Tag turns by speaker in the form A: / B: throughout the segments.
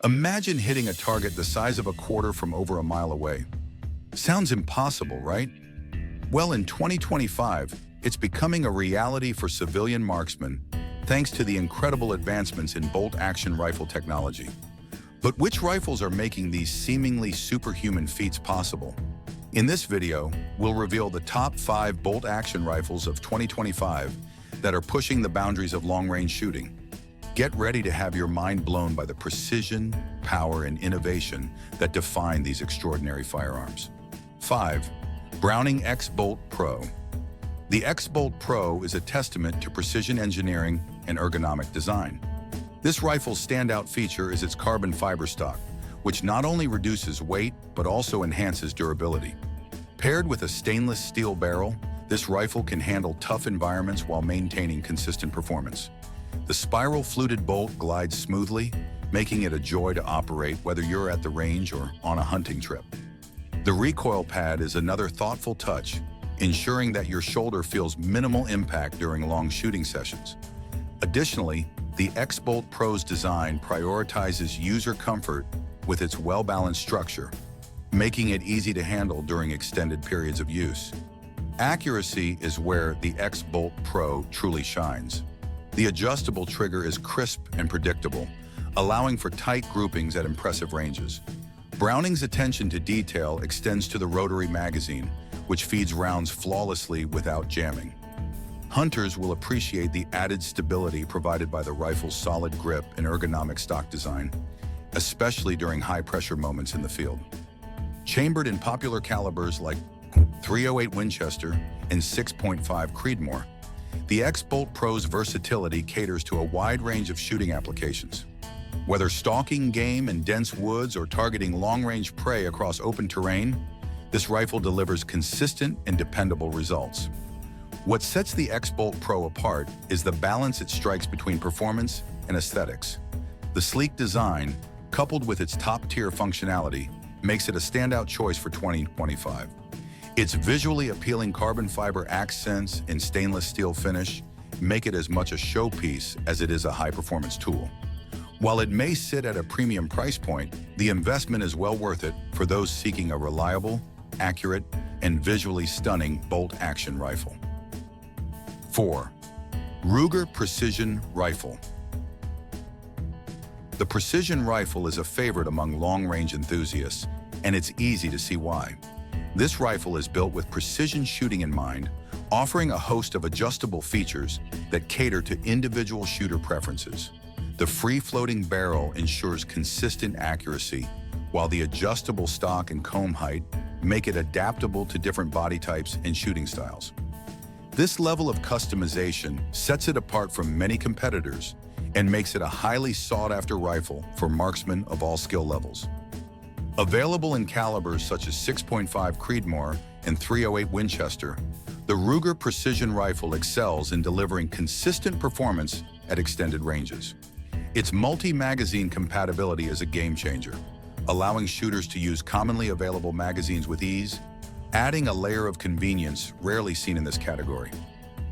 A: Imagine hitting a target the size of a quarter from over a mile away. Sounds impossible, right? Well, in 2025, it's becoming a reality for civilian marksmen thanks to the incredible advancements in bolt-action rifle technology. But which rifles are making these seemingly superhuman feats possible? In this video, we'll reveal the top 5 bolt-action rifles of 2025 that are pushing the boundaries of long-range shooting. Get ready to have your mind blown by the precision, power, and innovation that define these extraordinary firearms. 5. Browning X-Bolt Pro. The X-Bolt Pro is a testament to precision engineering and ergonomic design. This rifle's standout feature is its carbon fiber stock, which not only reduces weight but also enhances durability. Paired with a stainless steel barrel, this rifle can handle tough environments while maintaining consistent performance. The spiral fluted bolt glides smoothly, making it a joy to operate whether you're at the range or on a hunting trip. The recoil pad is another thoughtful touch, ensuring that your shoulder feels minimal impact during long shooting sessions. Additionally, the X-Bolt Pro's design prioritizes user comfort with its well-balanced structure, making it easy to handle during extended periods of use. Accuracy is where the X-Bolt Pro truly shines. The adjustable trigger is crisp and predictable, allowing for tight groupings at impressive ranges. Browning's attention to detail extends to the rotary magazine, which feeds rounds flawlessly without jamming. Hunters will appreciate the added stability provided by the rifle's solid grip and ergonomic stock design, especially during high-pressure moments in the field. Chambered in popular calibers like .308 Winchester and 6.5 Creedmoor, the X-Bolt Pro's versatility caters to a wide range of shooting applications. Whether stalking game in dense woods or targeting long-range prey across open terrain, this rifle delivers consistent and dependable results. What sets the X-Bolt Pro apart is the balance it strikes between performance and aesthetics. The sleek design, coupled with its top-tier functionality, makes it a standout choice for 2025. Its visually appealing carbon fiber accents and stainless steel finish make it as much a showpiece as it is a high-performance tool. While it may sit at a premium price point, the investment is well worth it for those seeking a reliable, accurate, and visually stunning bolt-action rifle. 4. Ruger Precision Rifle. The Precision Rifle is a favorite among long-range enthusiasts, and it's easy to see why. This rifle is built with precision shooting in mind, offering a host of adjustable features that cater to individual shooter preferences. The free-floating barrel ensures consistent accuracy, while the adjustable stock and comb height make it adaptable to different body types and shooting styles. This level of customization sets it apart from many competitors and makes it a highly sought-after rifle for marksmen of all skill levels. Available in calibers such as 6.5 Creedmoor and .308 Winchester, the Ruger Precision Rifle excels in delivering consistent performance at extended ranges. Its multi-magazine compatibility is a game-changer, allowing shooters to use commonly available magazines with ease, adding a layer of convenience rarely seen in this category.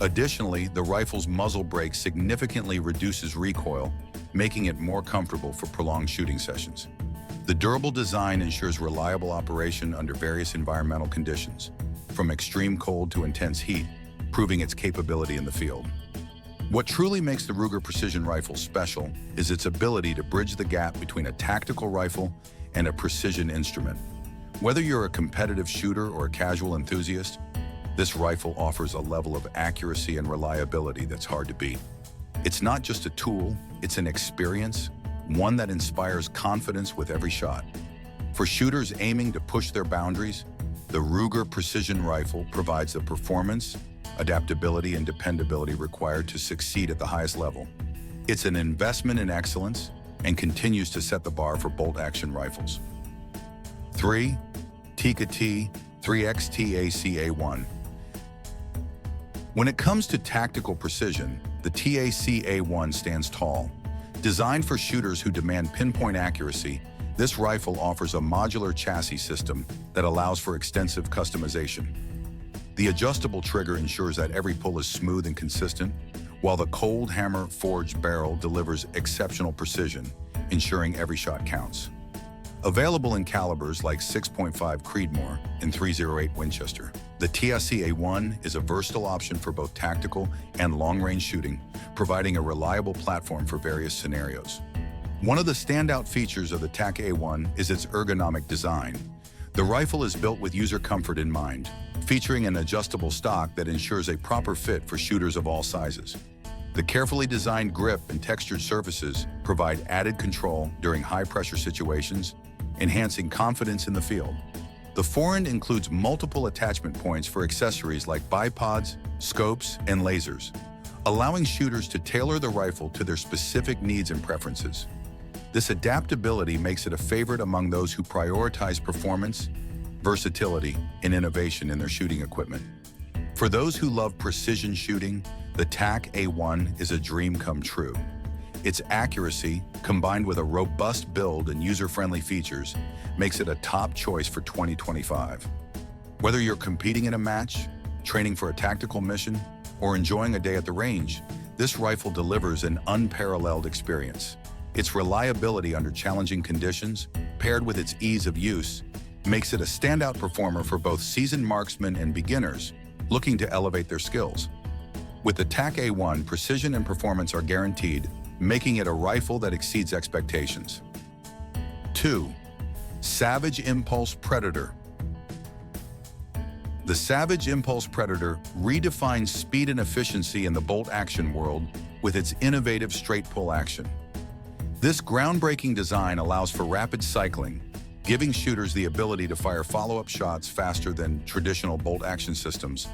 A: Additionally, the rifle's muzzle brake significantly reduces recoil, making it more comfortable for prolonged shooting sessions. The durable design ensures reliable operation under various environmental conditions, from extreme cold to intense heat, proving its capability in the field. What truly makes the Ruger Precision Rifle special is its ability to bridge the gap between a tactical rifle and a precision instrument. Whether you're a competitive shooter or a casual enthusiast, this rifle offers a level of accuracy and reliability that's hard to beat. It's not just a tool, it's an experience, one that inspires confidence with every shot. For shooters aiming to push their boundaries, the Ruger Precision Rifle provides the performance, adaptability, and dependability required to succeed at the highest level. It's an investment in excellence and continues to set the bar for bolt-action rifles. 3. Tikka T3x TAC A1. When it comes to tactical precision, the TAC A1 stands tall. Designed for shooters who demand pinpoint accuracy, this rifle offers a modular chassis system that allows for extensive customization. The adjustable trigger ensures that every pull is smooth and consistent, while the cold hammer forged barrel delivers exceptional precision, ensuring every shot counts. Available in calibers like 6.5 Creedmoor and 308 Winchester, the TAC A1 is a versatile option for both tactical and long-range shooting, providing a reliable platform for various scenarios. One of the standout features of the TAC A1 is its ergonomic design. The rifle is built with user comfort in mind, featuring an adjustable stock that ensures a proper fit for shooters of all sizes. The carefully designed grip and textured surfaces provide added control during high-pressure situations, enhancing confidence in the field. The forend includes multiple attachment points for accessories like bipods, scopes, and lasers, allowing shooters to tailor the rifle to their specific needs and preferences. This adaptability makes it a favorite among those who prioritize performance, versatility, and innovation in their shooting equipment. For those who love precision shooting, the TAC A1 is a dream come true. Its accuracy, combined with a robust build and user-friendly features, makes it a top choice for 2025. Whether you're competing in a match, training for a tactical mission, or enjoying a day at the range, this rifle delivers an unparalleled experience. Its reliability under challenging conditions, paired with its ease of use, makes it a standout performer for both seasoned marksmen and beginners looking to elevate their skills. With the TAC A1, precision and performance are guaranteed, making it a rifle that exceeds expectations. 2. Savage Impulse Predator. The Savage Impulse Predator redefines speed and efficiency in the bolt-action world with its innovative straight-pull action. This groundbreaking design allows for rapid cycling, giving shooters the ability to fire follow-up shots faster than traditional bolt-action systems,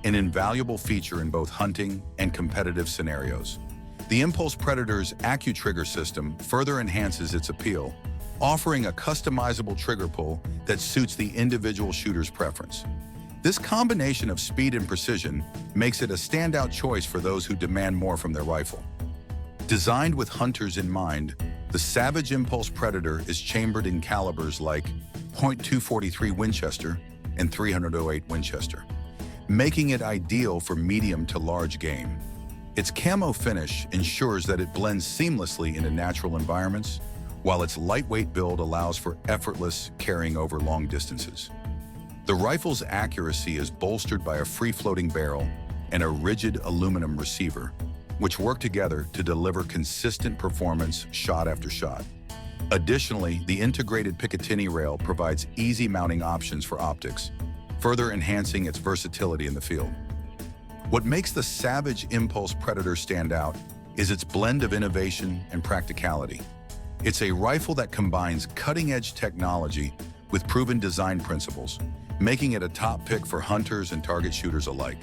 A: an invaluable feature in both hunting and competitive scenarios. The Impulse Predator's AccuTrigger system further enhances its appeal, offering a customizable trigger pull that suits the individual shooter's preference. This combination of speed and precision makes it a standout choice for those who demand more from their rifle. Designed with hunters in mind, the Savage Impulse Predator is chambered in calibers like .243 Winchester and 308 Winchester, making it ideal for medium to large game. Its camo finish ensures that it blends seamlessly into natural environments, while its lightweight build allows for effortless carrying over long distances. The rifle's accuracy is bolstered by a free-floating barrel and a rigid aluminum receiver, which work together to deliver consistent performance shot after shot. Additionally, the integrated Picatinny rail provides easy mounting options for optics, further enhancing its versatility in the field. What makes the Savage Impulse Predator stand out is its blend of innovation and practicality. It's a rifle that combines cutting-edge technology with proven design principles, making it a top pick for hunters and target shooters alike.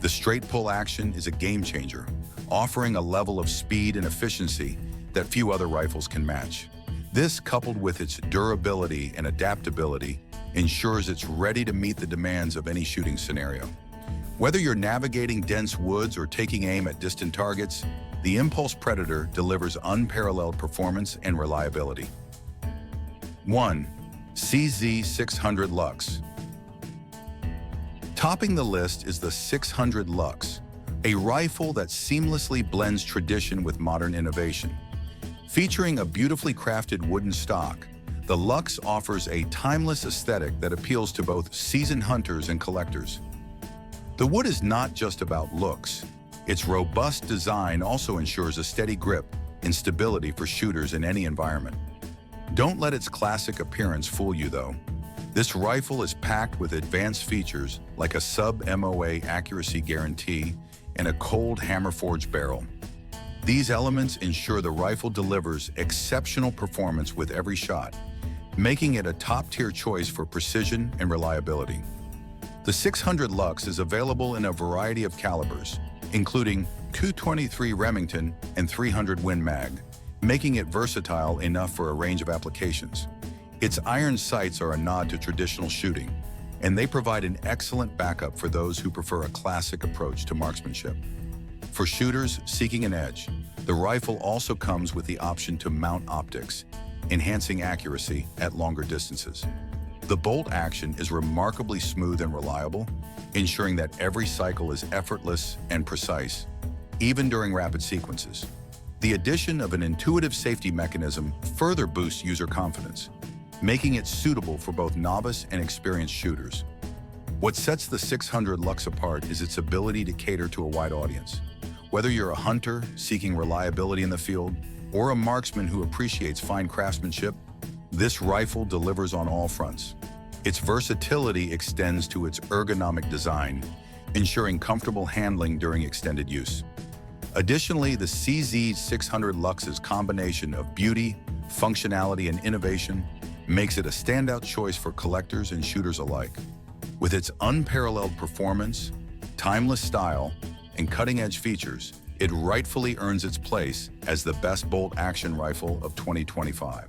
A: The straight-pull action is a game-changer, offering a level of speed and efficiency that few other rifles can match. This, coupled with its durability and adaptability, ensures it's ready to meet the demands of any shooting scenario. Whether you're navigating dense woods or taking aim at distant targets, the Impulse Predator delivers unparalleled performance and reliability. 1. CZ600 Lux. Topping the list is the 600 Lux, a rifle that seamlessly blends tradition with modern innovation. Featuring a beautifully crafted wooden stock, the Lux offers a timeless aesthetic that appeals to both seasoned hunters and collectors. The wood is not just about looks. Its robust design also ensures a steady grip and stability for shooters in any environment. Don't let its classic appearance fool you, though. This rifle is packed with advanced features like a sub-MOA accuracy guarantee and a cold hammer-forged barrel. These elements ensure the rifle delivers exceptional performance with every shot, making it a top-tier choice for precision and reliability. The 600 Lux is available in a variety of calibers, including .223 Remington and 300 Win Mag, making it versatile enough for a range of applications. Its iron sights are a nod to traditional shooting, and they provide an excellent backup for those who prefer a classic approach to marksmanship. For shooters seeking an edge, the rifle also comes with the option to mount optics, enhancing accuracy at longer distances. The bolt action is remarkably smooth and reliable, ensuring that every cycle is effortless and precise, even during rapid sequences. The addition of an intuitive safety mechanism further boosts user confidence, making it suitable for both novice and experienced shooters. What sets the 600 Lux apart is its ability to cater to a wide audience. Whether you're a hunter seeking reliability in the field or a marksman who appreciates fine craftsmanship, this rifle delivers on all fronts. Its versatility extends to its ergonomic design, ensuring comfortable handling during extended use. Additionally, the CZ600 Lux's combination of beauty, functionality, and innovation makes it a standout choice for collectors and shooters alike. With its unparalleled performance, timeless style, and cutting-edge features, it rightfully earns its place as the best bolt-action rifle of 2025.